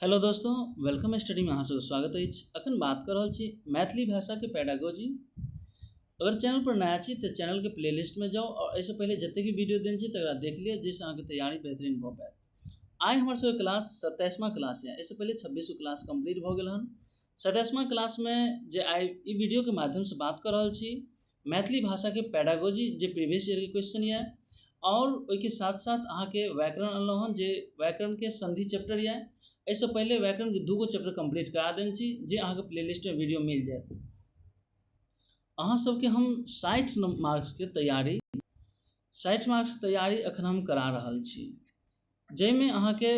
Hello दोस्तों, welcome study में अहाँ सबके स्वागत अछि। अखन बात कर रहल छी मैथिली भाषा के पेडागोजी। अगर चैनल पर नया छी तो चैनल के प्लेलिस्ट में जाओ और ऐसे पहले जते भी वीडियो देने छी तकरा देख लिया, जिससे अहाँ के तैयारी बेहतरीन भऽ पाएत। आइ हमर सबके क्लास 27वां क्लास है। इससे पहले 26वां क्लास कंप्लीट भऽ गेल हन। 27वां क्लास में जे आइ ई वीडियो के माध्यम से बात कर रहल छी मैथिली भाषा के पेडागोजी, जे प्रीवियस ईयर के क्वेश्चन है और ओके साथ साथ अहाँ के व्याकरण अनलहुँ हन, जे व्याकरण के संधि चैप्टर है। ऐसे पहले व्याकरण के 2 चैप्टर कंप्लीट करा देने छी, जे अहाँ के प्लेलिस्ट में वीडियो मिल जाएत। अहाँ सबके हम 60 मार्क्स के तैयारी 60 मार्क्स तैयारी अखन हम करा रहल छी, जैमे अहाँ के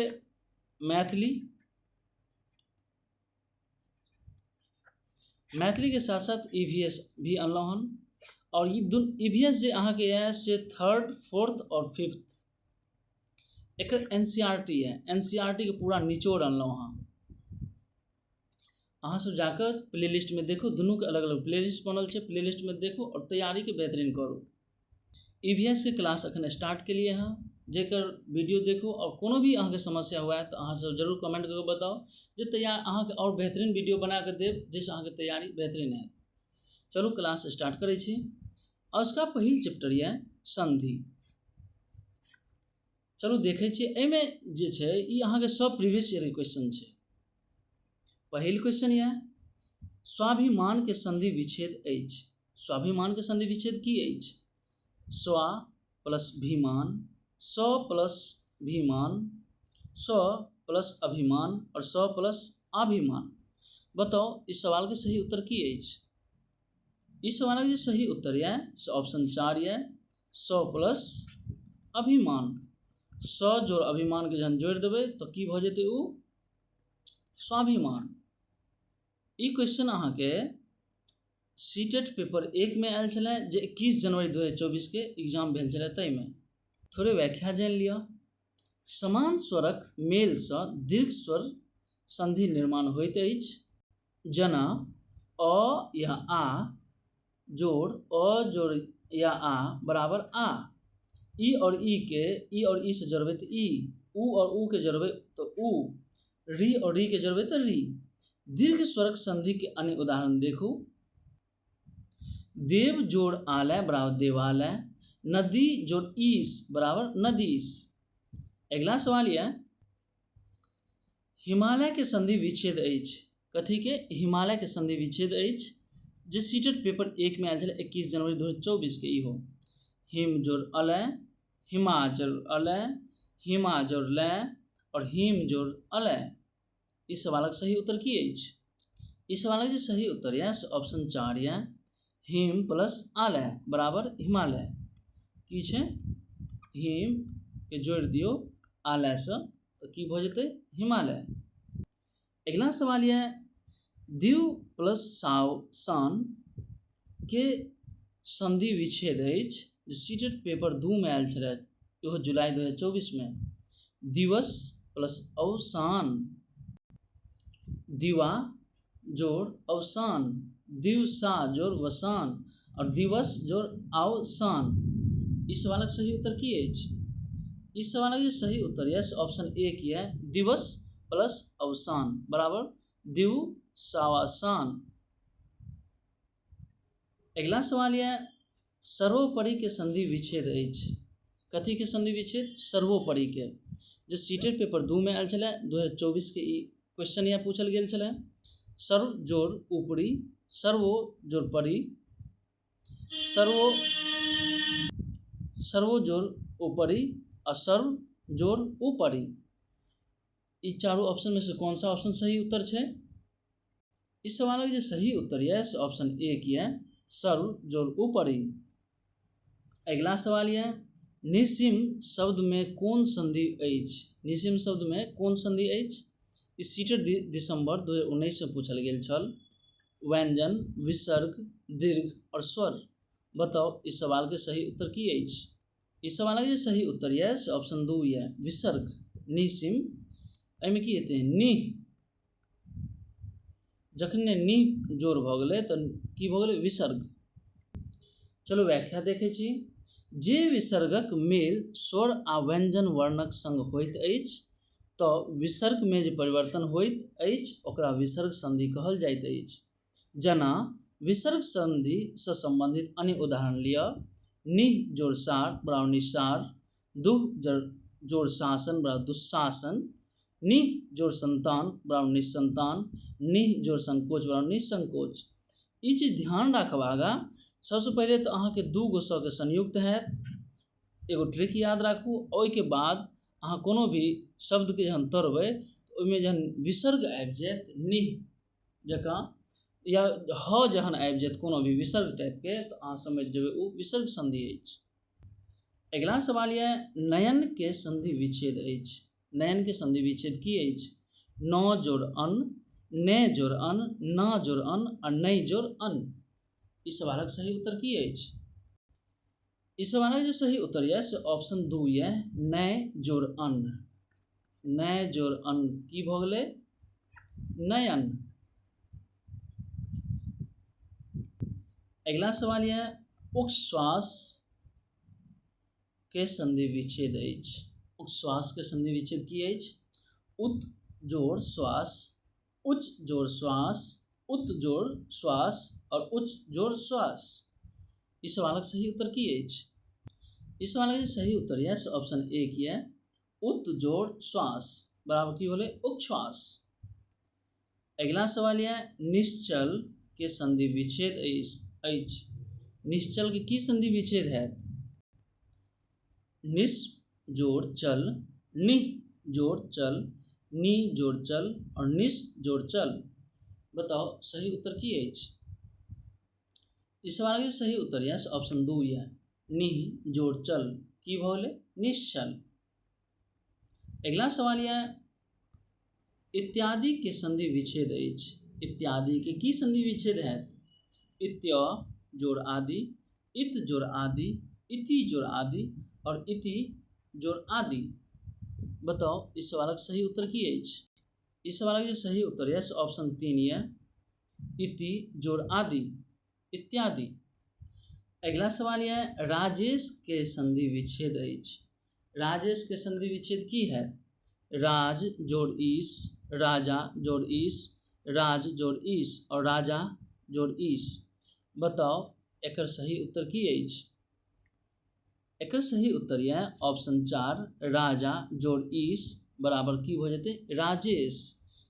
मैथिली के साथ साथ EVS भी अनलहुँ हन। और ये EVS जे अहाँ के है से 3rd 4th और 5th एक NCERT है। NCERT के पूरा निचोड़ अनलहुँ हन। अहाँ सब जाकर प्लेलिस्ट में देखो, दोनों के अलग अलग प्लेलिस्ट बनल है, प्लेलिस्ट में देखो और तैयारी के बेहतरीन करो। EVS के क्लास अखन स्टार्ट के लिए हाँ, जेकर वीडियो देखो और कोनो भी अहाँ के समस्या हुआ है तो अहाँ सब जरूर कमेंट करके बताओ, जे तैयार अहाँ के और बेहतरीन वीडियो बना के देव, जिससे अहाँ के तैयारी बेहतरीन है। चलो क्लास स्टार्ट करै छी। और उसका पहिल चैप्टर है संधि। चलो देखे छी, एमे जे छै ई अहाँ के सब प्रीवियस ईयर के क्वेश्चन छै। पहिल क्वेश्चन है स्वाभिमान के संधि विच्छेद अछि। स्वाभिमान के संधि विच्छेद की अछि? स्वा प्लस भिमान, स प्लस भिमान, स प्लस अभिमान और स प्लस अभिमान। बताओ इस सवाल के सही उत्तर की अछि? इस सवाल के सही उत्तर है ऑप्शन 4 है स प्लस अभिमान। स जोड़ अभिमान के जहन जोड़ देबै तो की भ जेतै? उ स्वाभिमान। ई क्वेश्चन अहाँ के सीटेट पेपर 1 में आयल छलै, जे 21 जनवरी 2024 के एग्जाम भेल छलै। तै में थोड़े व्याख्या जान लिया। समान स्वरक मेल से दीर्घ स्वर संधि निर्माण होइत अछि, जना अ या आ जोड़ अ जोड़ या आ बराबर आ। ई और ई से जोड़बै तो ई, उ और उ के जोड़बै तो उ, री और री के जोड़बै तो री। दीर्घ स्वरक संधि के अन्य उदाहरण देखो। देव जोड़ आलय बराबर देवालय, नदी जोड़ ईस बराबर नदीस। अगला सवाल यह हिमालय के संधि विच्छेद अछि। कथी के? हिमालय के संधि विच्छेद अछि, जे सीटेट पेपर 1 में आयल छलै 21 जनवरी 2024 के। ई हो हिम जोड़ अलय, हिमा जोड़ अलय, हिमा जोड़ लय और हिम जोड़ अलय। इस सवाल सही उत्तर की अछि? इस सवाल के सही उत्तर है ऑप्शन 4 है हिम प्लस आलय बराबर हिमालय। की छै? हिम के जोड़ दियो आलय से तो की भ जेतै? हिमालय। अगला सवाल है दीव प्लस सान के संधि विच्छेद अछि, जे सीटेट पेपर 2 में आयल छलै, इहो जुलाई 2024 में। दिवस प्लस अवसान, दिवा जोड़ अवसान, दिवसा जोड़ वसान और दिवस जोड़ अवसान। इस सवाल का सही उत्तर की अछि? इस सवाल का सही उत्तर है ऑप्शन 1 है दिवस प्लस अवसान बराबर दिवसावसान। अगला सवाल है सर्वोपरि के संधि विच्छेद अछि। कथी के संधि विच्छेद? सर्वोपरि के, जो सीटेट पेपर 2 में आयल छलै 2024 के। ई क्वेश्चन यहाँ पूछल गेल छलै। सर्व जोड़ ऊपरी, सर्वो जोड़ परि, सर्वो जोड़ ऊपरी और सर्व जोड़ ऊपरी। ई चारों ऑप्शन में से कौन सा ऑप्शन सही उत्तर है? इस सवाल का जो सही उत्तर है ऑप्शन 1 है सर्व जोड़ ऊपरी। अगला सवाल है निसिम शब्द में कौन संधि अछि? निसिम शब्द में कौन संधि अछि? इस सीटेट दिसंबर 2019 में पूछल गेल छल। व्यंजन, विसर्ग, दीर्घ और स्वर। बताओ इस सवाल के सही उत्तर की अछि? इस सवाल के सही उत्तर है ऑप्शन 2 है विसर्ग। निसिम एहिमे की हेतै? निह। जखने निह जोड़ भ गेलै तो की भ गेलै? विसर्ग। चलो व्याख्या देखे छी। जे विसर्गक मेल स्वर आ व्यंजन वर्णक संग होइत अछि तऽ विसर्ग में जे परिवर्तन होइत अछि ओकरा विसर्ग संधि कहल जाइत अछि। जेना विसर्ग संधि से संबंधित अन्य उदाहरण लिअ। निह जोड़ सार बराबर निसार, दुह जोड़ शासन बराबर दुशासन, निह जोड़ संतान बराबर निसंतान, निह जोड़ संकोच बराबर निसंकोच। ई चीज ध्यान रखबाक सबसे पहले तो अहाँ के दू गो स के संयुक्त हैत। एगो ट्रिक याद राखू, ओहिके बाद अहाँ कोनो भी शब्द के जहन तोड़बै तऽ ओहिमे जहन विसर्ग आबि जायत निह जकाँ या ह जहन आबि जायत कोनो भी विसर्ग टाइप के तऽ अहाँ समझ जेबै ओ विसर्ग संधि अछि। अगिला सवाल यऽ नयन के संधि विच्छेद अछि। नयन के संधि विच्छेद की अछि? न जोड़ अन, ने जोड़ अन, न जोड़ अन और नै जोड़ अन। इस सवालक सही उत्तर की अछि? इस सवालक जे सही उत्तर यऽ से ऑप्शन 2 यऽ नै जोड़ अन। नै जोड़ अन की भऽ गेलै? नयन। अगला सवाल यऽ उक्श्वास के संधि विच्छेद अछि। उक्श्वास के संधि विच्छेद की अछि? उत जोड़ श्वास, उच्च जोड़ श्वास, उत जोड़ श्वास और उच्च जोड़ श्वास। इस सवालक सही उत्तर की अछि? इस सवालक सही उत्तर यऽ से ऑप्शन 1 यऽ उत जोड़ श्वास बराबर की होले? उक्श्वास। अगला सवाल यऽ निश्चल के संधि विच्छेद अछि। निश्चल के की संधि विच्छेद हैत? निस जोड़ चल, निह जोड़ चल, नी जोड़ चल और निस जोड़ चल। बताओ सही उत्तर की अछि? इस सवाल के सही उत्तर यऽ से ऑप्शन 2 यऽ निह जोड़ चल की भऽ गेलै? निश्चल। अगला सवाल यऽ इत्यादि के संधि विच्छेद अछि। इत्यादि के की संधि विच्छेद हैत? इत्य जोड़ आदि, इत जोड़ आदि, इति जोड़ आदि और इति जोड़ आदि। बताओ इस सवालक सही उत्तर की अछि? इस सवालक जे सही उत्तर यऽ से ऑप्शन 3 यऽ इति जोड़ आदि, इत्यादि। अगला सवाल यऽ राजेश के संधि विच्छेद अछि। राजेश के संधि विच्छेद की हैत? राज जोड़ ईश, राजा जोड़ ईश, राज जोड़ ईश और राजा जोड़ ईश। बताओ एकर सही उत्तर की अछि? एकर सही उत्तर यऽ ऑप्शन 4 राजा जोड़ ईश बराबर की हो जेतै? राजेश।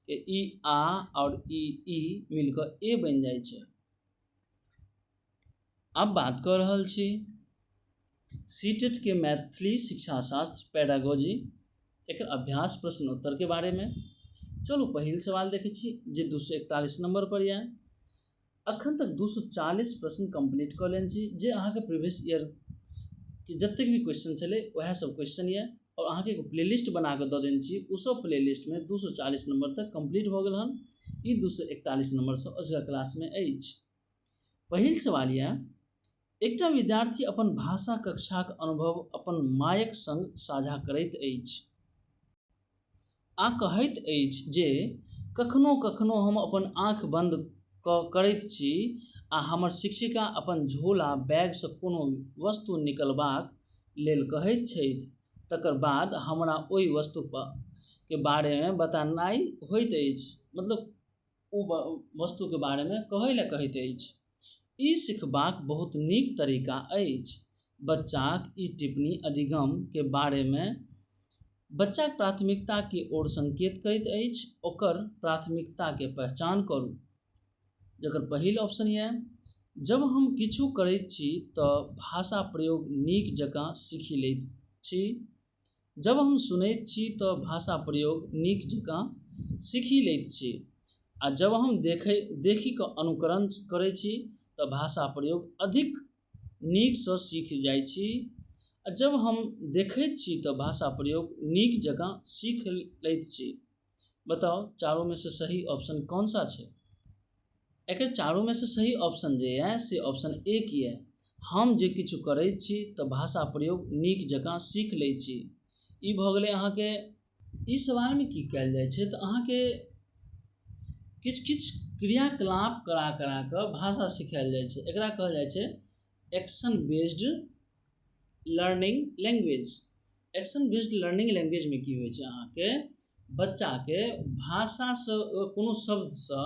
के ई आ और ई मिलकर ए बन जाइ छै। अब बात कर रहल छी सीटेट के मैथिली शिक्षा शास्त्र पेडागोजी एकर अभ्यास प्रश्न उत्तर के बारे में। चलू पहिल सवाल देखे छी जे 241 नंबर पर यऽ। अखन तक 240 प्रश्न कंप्लीट कर लेने छी जे अहाँ के प्रीवियस ईयर कि जतेक भी क्वेश्चन चले वह सब क्वेश्चन ये और अहाँ के एगो प्लेलिस्ट बना के दऽ देने छी। उ सब प्लेलिस्ट में 240 नंबर तक कंप्लीट भऽ गेल हन। ई 241 नंबर से अजुका क्लास में अछि। पहिल सवाल यऽ एकटा विद्यार्थी अपन भाषा कक्षाक अनुभव अपन मायक संग साझा करैत अछि आ कहैत अछि जे कखनो कखनो हम अपन आँख बंद करैत छी आ हमर शिक्षिका अपन झोला बैग से कोनो वस्तु निकलबाक लेल कहैत छथि, तकर बाद हमरा ओहि वस्तु के बारे में बतानाइ होइत अछि। मतलब ओ वस्तु के बारे में कहै लए कहैत अछि। ई सिखबाक बहुत नीक तरीका अछि। बच्चाक ई टिप्पणी अधिगम के बारे में बच्चाक प्राथमिकता की ओर संकेत करैत अछि। ओकर प्राथमिकता के पहचान करू। जकर पहिल ऑप्शन यऽ जब हम किछु करैत छी तऽ भाषा प्रयोग नीक जकाँ सीखि लैत छी। जब हम सुनैत छी तऽ भाषा प्रयोग नीक जकाँ सीखि लैत छी। आ जब हम देखि कऽ अनुकरण करै छी तऽ भाषा प्रयोग अधिक नीक सँ सीख जाइ छी। आ जब हम देखैत छी तऽ भाषा प्रयोग नीक जकाँ सीख लैत छी। बताओ चारों में से सही ऑप्शन कौन सा छै? एकर चारों में से सही ऑप्शन जे यऽ से ऑप्शन 1 यऽ हम जे किछु करैत छी तऽ भाषा प्रयोग नीक जकाँ सीख लै छी। ई भऽ गेलै अहाँ के। इस सवाल में की कयल जाइ छै तऽ अहाँ के किछ क्रियाकलाप करा कऽ भाषा सिखायल जाइ छै। एकरा कहल जाइ छै action based learning language. Action based learning language में की होइ छै अहाँ के बच्चा के भाषा से कोनो शब्द से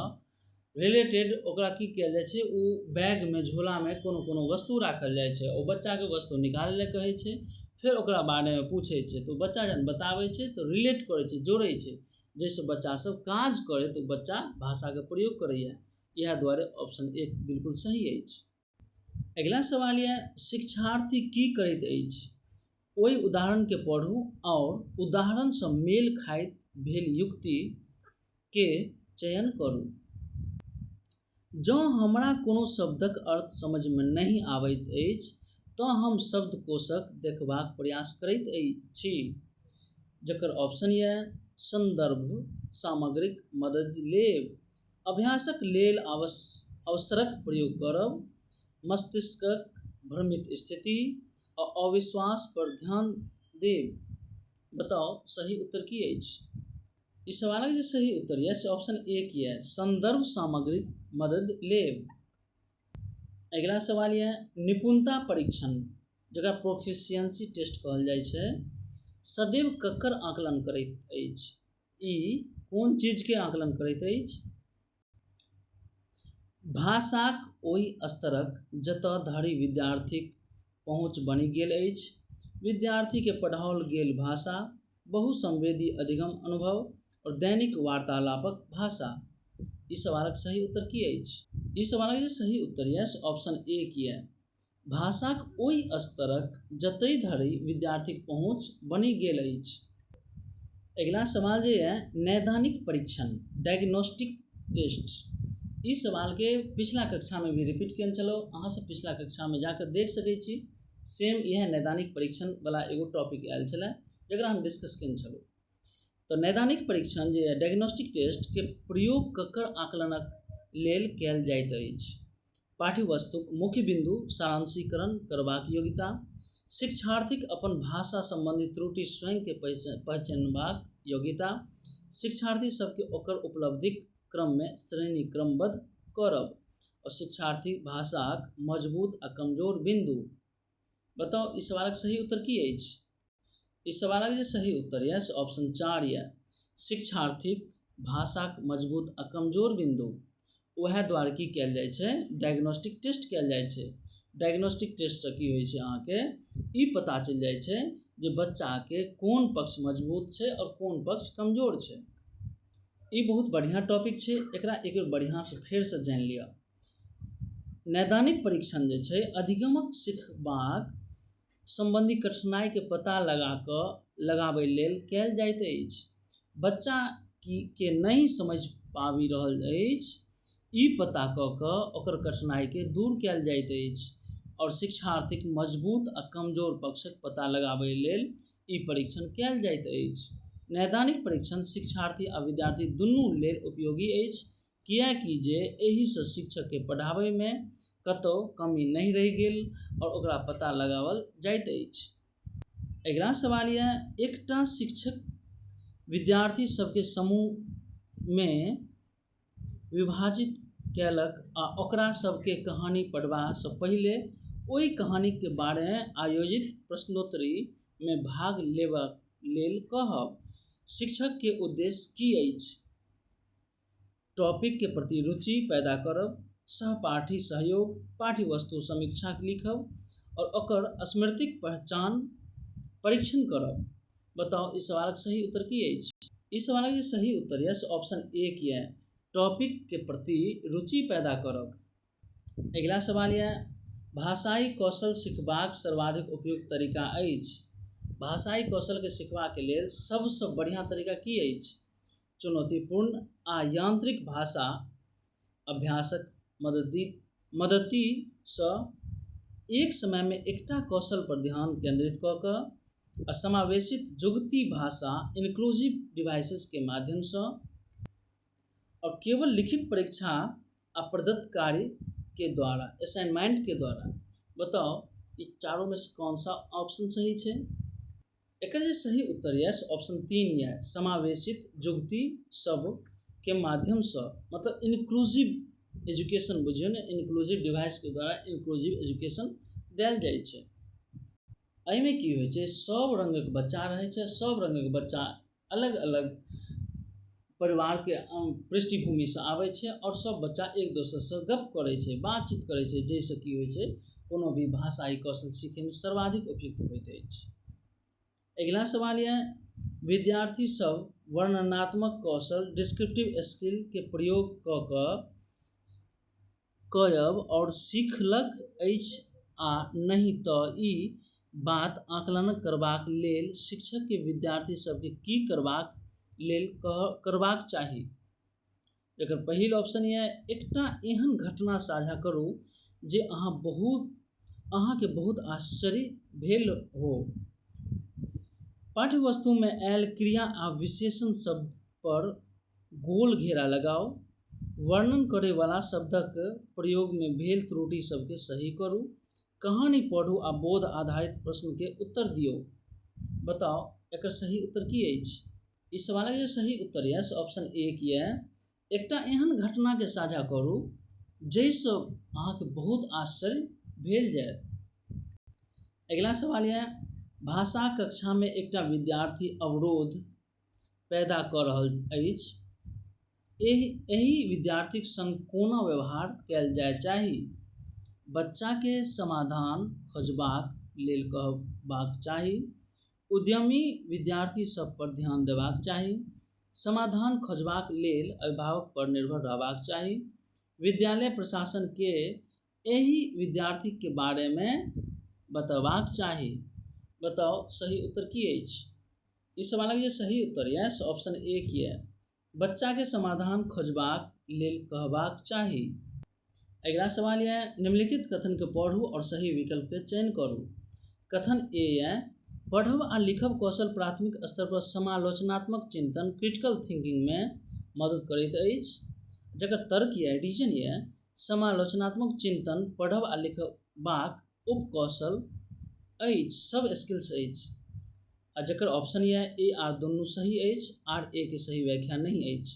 रिलेटेड ओकरा की कयल जाइ छै, ओ बैग में झोला में कोनो कोनो वस्तु राखल जाइ छै, ओ बच्चा के वस्तु निकालै लए कहै छै, फिर ओकरा बारे में पूछै छै, तो बच्चा जब बताबै छै तो रिलेट करै छै, जोड़ै छै, जैसे बच्चा सब काज करे तो बच्चा भाषा के प्रयोग करैया। यह द्वारे ऑप्शन 1 बिल्कुल सही अछि। अगला सवाल यह, शिक्षार्थी की करैत अछि, ओहि उदाहरण के पढ़ू और उदाहरण से मेल खाइत भेल युक्ति के चयन करू। जँ हमरा कोनो शब्दक अर्थ समझ में नहीं आबैत अछि तऽ हम शब्दकोशक देखबाक प्रयास करैत छी, जकर ऑप्शन यऽ संदर्भ सामग्रीक मदद लेब, अभ्यासक लेल अवसरक प्रयोग करब, मस्तिष्कक भ्रमित स्थिति आ अविश्वास पर ध्यान देब। बताओ सही उत्तर की अछि। इस सवालक जे सही उत्तर यऽ से ऑप्शन 1 यऽ संदर्भ सामग्रीक मदद लेब। अगला सवाल यऽ निपुणता परीक्षण जकरा प्रोफिशिएंसी टेस्ट कहल जाइ छै, सदैव ककर आकलन करैत अछि, ई कोन चीज के आकलन करैत अछि। भाषाक ओहि स्तरक जतऽ धरि विद्यार्थीक पहुँच बनि गेल अछि, विद्यार्थी के पढ़ाओल गेल भाषा, बहुसंवेदी अधिगम अनुभव और दैनिक वार्तालापक भाषा। इस सवालक सही उत्तर की अछि। इस सवालक जे सही उत्तर यऽ ऑप्शन 1 यऽ भाषाक ओहि स्तरक जतय धरि विद्यार्थीक पहुँच बनि गेल अछि। अगला सवाल जे यऽ नैदानिक परीक्षण डायग्नोस्टिक टेस्ट, इस सवाल के पिछला कक्षा में भी रिपीट केने छलौ, अहाँ सब पिछला कक्षा में जाकर देख सकै छी। सेम यह नैदानिक परीक्षण वाला एगो टॉपिक आयल छलै जकरा हम डिस्कस केने छलौ। तो नैदानिक परीक्षण जे डायग्नोस्टिक टेस्ट के प्रयोग ककर आकलनक लेल कयल जाइत अछि। पाठ्यवस्तुक मुख्य बिंदु सारांशीकरण करबाक योग्यता, शिक्षार्थीक अपन भाषा संबंधी त्रुटि स्वयं के पहचानबाक योग्यता, शिक्षार्थी सबके ओकर उपलब्धिक क्रम में श्रेणी क्रमबद्ध करब, और शिक्षार्थी भाषाक मजबूत आ कमजोर बिंदु। बताओ इस सवालक सही उत्तर की अछि। इस सवालक जे सही उत्तर यऽ ऑप्शन 4 यऽ शिक्षार्थीक भाषाक मजबूत आ कमजोर बिंदु। वह द्वारा की कयल जाइ छै, डायग्नोस्टिक टेस्ट कयल जाइ छै। डायग्नोस्टिक टेस्ट से की होइ छै, अहाँके ई पता चलि जाइ छै जे बच्चा के कोन पक्ष मजबूत छै और कोन पक्ष कमजोर छै। ई बहुत बढ़िया टॉपिक छै, एकरा एक बेर बढ़िया से फेर से जानि लिअ। नैदानिक परीक्षण जे छै अधिगमक सिखबाक संबंधी कठिनाई के पता लगाबै लेल कयल जाइत अछि। बच्चा के नहीं समझ पाबि रहल अछि, ई पता कऽ कऽ ओकर कठिनाई के दूर कयल जाइत अछि, और शिक्षार्थीक मजबूत आ कमजोर पक्षक पता लगाबै लेल ई परीक्षण कयल जाइत अछि। नैदानिक परीक्षण शिक्षार्थी आ विद्यार्थी दुनू लेल उपयोगी अछि, कियाकि जे एहि से शिक्षक के पढ़ाबै में कतौ कमी नहीं रहि गेल और ओकरा पता लगावल जाइत अछि। अगला सवाल यऽ एकटा शिक्षक विद्यार्थी सबके समूह में विभाजित कयलक आ ओकरा सबके कहानी पढ़बा से पहिले ओहि कहानी के बारे में आयोजित प्रश्नोत्तरी में भाग लेबा लेल कहब। शिक्षक के उद्देश्य की अछि। टॉपिक के प्रति रुचि पैदा करब, सहपाठी सहयोग, पाठ्यवस्तु समीक्षा लिखब और ओकर स्मृतिक पहचान परीक्षण करब। बताओ इस सवालक सही उत्तर की अछि। इस सवालक जे सही उत्तर यऽ ऑप्शन 1 यऽ टॉपिक के प्रति रुचि पैदा करब। अगला सवाल यऽ भाषाई कौशल सिखबाक सर्वाधिक उपयुक्त तरीका अछि। भाषाई कौशल के सिखबा के लेल सबसे बढ़िया तरीका की अछि। चुनौतीपूर्ण आ यांत्रिक भाषा अभ्यासक मदति सँ एक समय में एकटा कौशल पर ध्यान केंद्रित कऽ कऽ आ समावेशित जुगती भाषा इंक्लूसिव डिवाइसेस के माध्यम से और केवल लिखित परीक्षा आ प्रदत्त कार्य के द्वारा, असाइनमेंट के द्वारा। बताओ इ चारों में से कौन सा ऑप्शन सही छै। एकर जे सही उत्तर यऽ ऑप्शन 3 यऽ समावेशित जुगती सब के माध्यम से, मतलब इंक्लूसिव एजुकेशन बुझियो ने, इंक्लूसिव डिवाइस के द्वारा इंक्लूसिव एजुकेशन देल जाइ छै। एहिमे की होइ छै, सब रंगक बच्चा रहै छै, सब रंगक बच्चा अलग अलग परिवार के पृष्ठभूमि से आबै छै और सब बच्चा एक दोसर से गप करै छै, बातचीत करै छै, जाहिसँ की होइ छै कोनो भी भाषाई कौशल सीखै में सर्वाधिक उपयुक्त होइत अछि। अगिला सवाल यह विद्यार्थी सब वर्णनात्मक कौशल डिस्क्रिप्टिव स्किल के प्रयोग कयब और सीखलक अछि आ नहीं तऽ ई बात आकलन करबाक लेल शिक्षक के विद्यार्थी सबके की करबाक लेल करबाक चाही। एकर पहिल ऑप्शन ये एकटा एहन घटना साझा करू जे अहाँ के बहुत आश्चर्य भेल हो। पाठ्यवस्तु में आयल क्रिया आ विशेषण शब्द पर गोल घेरा लगाओ। वर्णन करे वाला शब्दक प्रयोग में भेल त्रुटि सबके सही करू। कहानी पढ़ू आ बोध आधारित प्रश्न के उत्तर दियो। बताओ एकर सही उत्तर की अछि। इस सवाल के सही उत्तर है ऑप्शन ए की है एकटा एहन घटना के साझा करू जैसे अहाँ के बहुत आश्चर्य भेल जाए। अगला सवाल है भाषा कक्षा में एकटा विद्यार्थी अवरोध पैदा कर रहल अछि, एहि विद्यार्थीक संग कोना व्यवहार कयल जाय चाही। बच्चा के समाधान खोजबाक लेल कहबाक चाही, उद्यमी विद्यार्थी सब पर ध्यान देबाक चाही, समाधान खोजबाक लेल अभिभावक पर निर्भर रहबाक चाही, विद्यालय प्रशासन के एहि विद्यार्थी के बारे में बतबाक चाही। बताओ सही उत्तर की अछि। इस सवाल के सही उत्तर है ऑप्शन ए की है बच्चा के समाधान खोजबाक लेल कहबाक चाही। अगला सवाल है निम्नलिखित कथन के पढ़ू और सही विकल्प के चयन करू। कथन ए है पढ़ब आ लिखब कौशल प्राथमिक स्तर पर समालोचनात्मक चिंतन क्रिटिकल थिंकिंग में मदद करैत अछि। जकर तर्क है रीजन है समालोचनात्मक चिंतन पढ़ब आ लिखबाक उपकौशल अछि, सब स्किल्स अछि। आ जकर ऑप्शन है ए आर दुनू सही अछि, आर ए के सही व्याख्या नहीं अछि।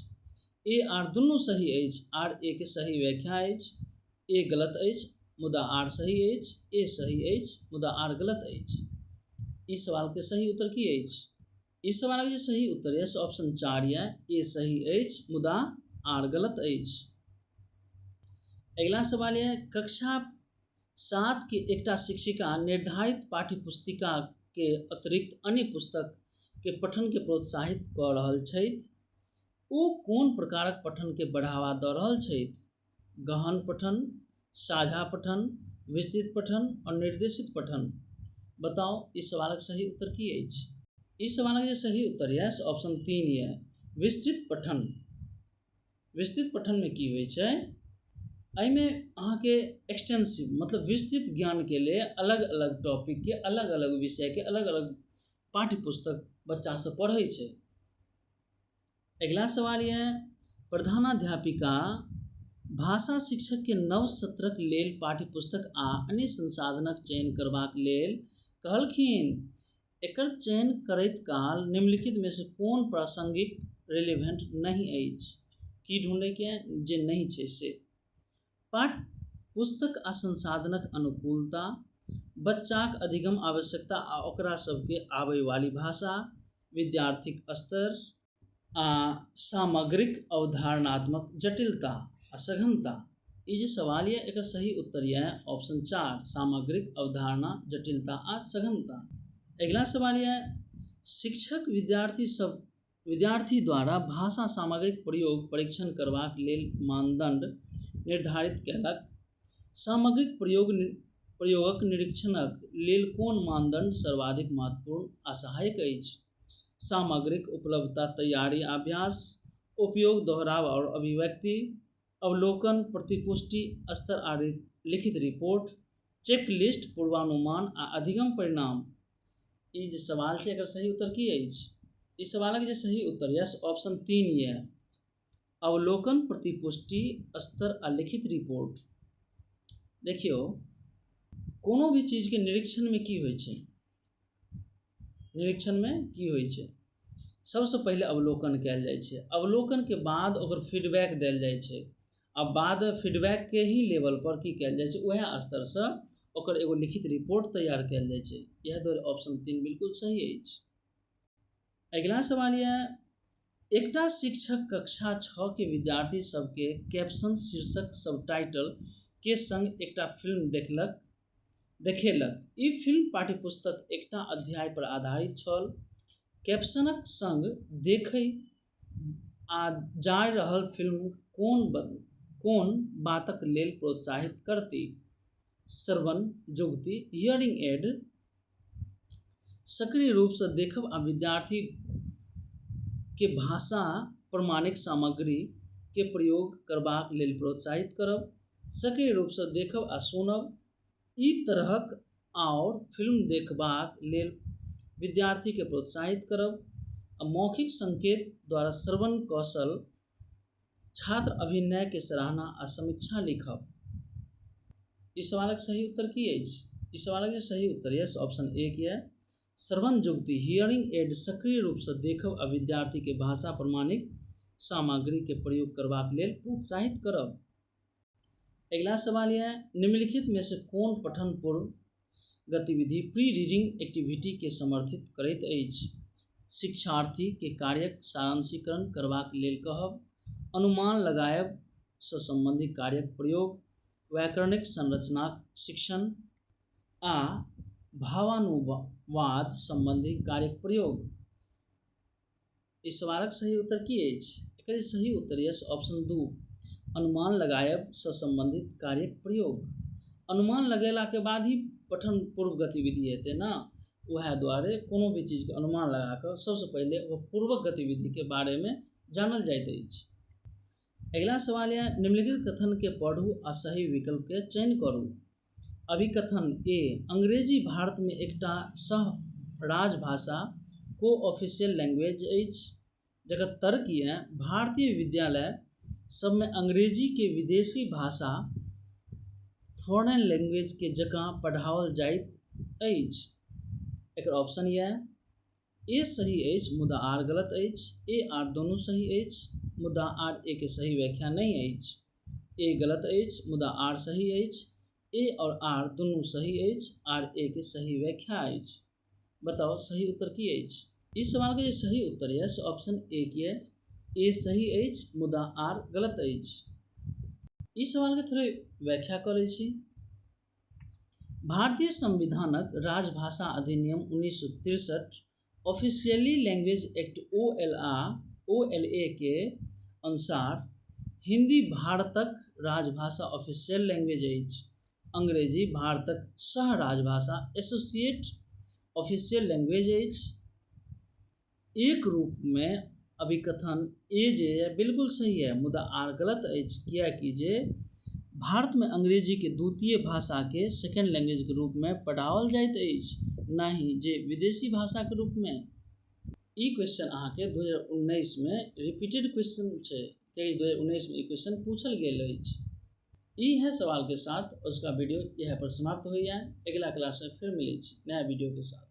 ए आर दुनू सही अछि, आर ए के सही व्याख्या अछि। ए गलत अछि मुदा आर सही अछि, ए सही अछि मुदा आर गलत अछि। इस सवाल के सही उत्तर की अछि। इस सवाल के सही उत्तर है ऑप्शन 4 है ए सही अछि मुदा आर गलत अछि। अगला सवाल है कक्षा 7 के एकटा शिक्षिका निर्धारित पाठ्यपुस्तिका के अतिरिक्त अन्य पुस्तक के पठन के प्रोत्साहित कऽ रहल छथि। ओ कोन प्रकारक पठन के बढ़ावा दऽ रहल छथि। गहन पठन, साझा पठन, विस्तृत पठन और निर्देशित पठन। बताओ इस सवाल का सही उत्तर की अछि। इस सवाल के सही उत्तर है ऑप्शन 3 है विस्तृत पठन। विस्तृत पठन में की होइ छै एहिमे अहाँके एक्सटेंसिव मतलब विस्तृत ज्ञान के लिए अलग अलग टॉपिक के अलग अलग विषय के अलग अलग पाठ्य पुस्तक बच्चा से पढ़ै छै। अगला सवाल है प्रधानाध्यापिका भाषा शिक्षक के नव सत्रक लेल पाठ्यपुस्तक आ अन्य संसाधनक चयन करबाक लेल कहलखिन। एकर चयन करैत काल निम्नलिखित में से कोन प्रासंगिक रिलेवेंट नहीं अछि। की ढूंढे के जे नहीं छै से पाठ पुस्तक आ संसाधनक अनुकूलता, बच्चाक अधिगम आवश्यकता आ ओकरा सबके आबै वाली भाषा, विद्यार्थीक स्तर आ सामग्रिक अवधारणात्मक जटिलता आ सघनता। ई जे सवाल है एकर सही उत्तर है ऑप्शन 4 सामग्रिक अवधारणा जटिलता आ सघनता। अगला सवाल है शिक्षक विद्यार्थी द्वारा भाषा सामग्रिक प्रयोग परीक्षण करबाक लेल मानदंड निर्धारित कयलक। सामग्रिक प्रयोगक निरीक्षणक लेल कोन मानदंड सर्वाधिक महत्वपूर्ण आ सहायक अछि। सामग्रिक उपलब्धता, तैयारी, अभ्यास, उपयोग, दोहराव और अभिव्यक्ति, अवलोकन, प्रतिपुष्टि, स्तर आ लिखित रिपोर्ट, चेकलिस्ट, पूर्वानुमान आ अधिगम परिणाम। ई जे सवाल छै एकर सही उत्तर की अछि। इस सवाल के सही उत्तर है ऑप्शन 3 है अवलोकन, प्रतिपुष्टि, स्तर आ लिखित रिपोर्ट। देखियो कोनो भी चीज के निरीक्षण में की होइ छै, निरीक्षण में की होइ छै सबसे पहले अवलोकन कयल जाइ छै। अवलोकन के बाद ओकर फीडबैक देल जाइ छै आ बाद फीडबैक के ही लेवल पर की कयल जाइ छै वह स्तर से ओकर एगो लिखित रिपोर्ट तैयार कयल जाइ छै। यह दो ऑप्शन 3 बिल्कुल सही अछि। अगला सवाल यह एकटा शिक्षक कक्षा 6 के विद्यार्थी सबके कैप्शन शीर्षक सबटाइटल के संग एकटा फिल्म देखेलक। ई फिल्म पाठ्यपुस्तक एकटा अध्याय पर आधारित छल। कैप्शनक संग देखै आ जा रहल फिल्म कोन बातक लेल प्रोत्साहित करती? श्रवण जुगती हियरिंग एड सक्रिय रूप से देखब आ विद्यार्थी के भाषा प्रमाणिक सामग्री के प्रयोग करबाक लेल प्रोत्साहित करब। सक्रिय रूप से देखब आ सुनब ई तरहक आओर फिल्म देखबाक लेल विद्यार्थी के प्रोत्साहित करब। आ मौखिक संकेत द्वारा श्रवण कौशल छात्र अभिनय के सराहना आ समीक्षा लिखब। इस सवालक सही उत्तर की अछि? इस सवालक जे सही उत्तर है ऑप्शन ए के है श्रवण जुगती हियरिंग एड सक्रिय रूप से देखब आ विद्यार्थी के भाषा प्रमाणिक सामग्री के प्रयोग करबाक लेल प्रोत्साहित करब। अगला सवाल यह निम्नलिखित में से कौन पठन पूर्व गतिविधि प्री रीडिंग एक्टिविटी के समर्थित करैत अछि? शिक्षार्थी के कार्यक सारांशीकरण करबाक लेल कहब, अनुमान लगायब से संबंधित कार्यक प्रयोग, व्याकरणिक संरचनाक शिक्षण आ भावानुवाद संबंधी कार्यक प्रयोग। इस सवालक सही उत्तर की अछि? एकर सही उत्तर है ऑप्शन 2 अनुमान लगायब से संबंधित कार्यक प्रयोग। अनुमान लगेला के बाद ही पठन पूर्व गतिविधि हेतै ना, वह द्वारे कोनो भी चीज के अनुमान लगा कर सबसे पहले वह पूर्वक गतिविधि के बारे में जानल जाइत अछि। अगला सवाल है निम्नलिखित कथन के पढ़ू आ सही विकल्प के चयन करू। अभिकथन ए अंग्रेजी भारत में एकटा सह राजभाषा को ऑफिशियल लैंग्वेज अछि। जकर तर्क है भारतीय विद्यालय सब में अंग्रेजी के विदेशी भाषा फॉरेन लैंग्वेज के जकाँ पढ़ाओल जाइत अछि। एक ऑप्शन यह ए सही अछि मुदा आर गलत अछि। ए आर दोनों सही अछि मुदा आर ए के सही व्याख्या नहीं अछि। ए गलत अछि मुदा आर सही अछि। ए और आर दोनों सही अछि, आर ए के सही व्याख्या अछि। बताओ सही उत्तर की अछि? इस सवाल के सही उत्तर है ऑप्शन ए के ए सही अछि मुदा आर गलत अछि। इस सवाल के थोड़े व्याख्या करे छी। भारतीय संविधानक राजभाषा अधिनियम 1963 ऑफिशियली लैंग्वेज एक्ट OLA के अनुसार हिंदी भारतक राजभाषा ऑफिशियल लैंग्वेज अछि। अंग्रेजी भारतक सह राजभाषा एसोसिएट ऑफिशियल लैंग्वेज अछि। एक रूप में अभिकथन ए जे बिल्कुल सही है मुदा आर गलत अछि, कियाकि जे भारत में अंग्रेजी के द्वितीय भाषा के सेकेंड लैंग्वेज के रूप में पढ़ाओल जाइत अछि, नहीं जे विदेशी भाषा के रूप में। ई क्वेश्चन अहाँ के 2019 में रिपीटेड क्वेश्चन छै, कई 2019 में ई क्वेश्चन पूछल गेल अछि। ई है सवाल के साथ उसका वीडियो यह पर समाप्त हो गया। अगला क्लास में फिर मिले नया वीडियो के साथ।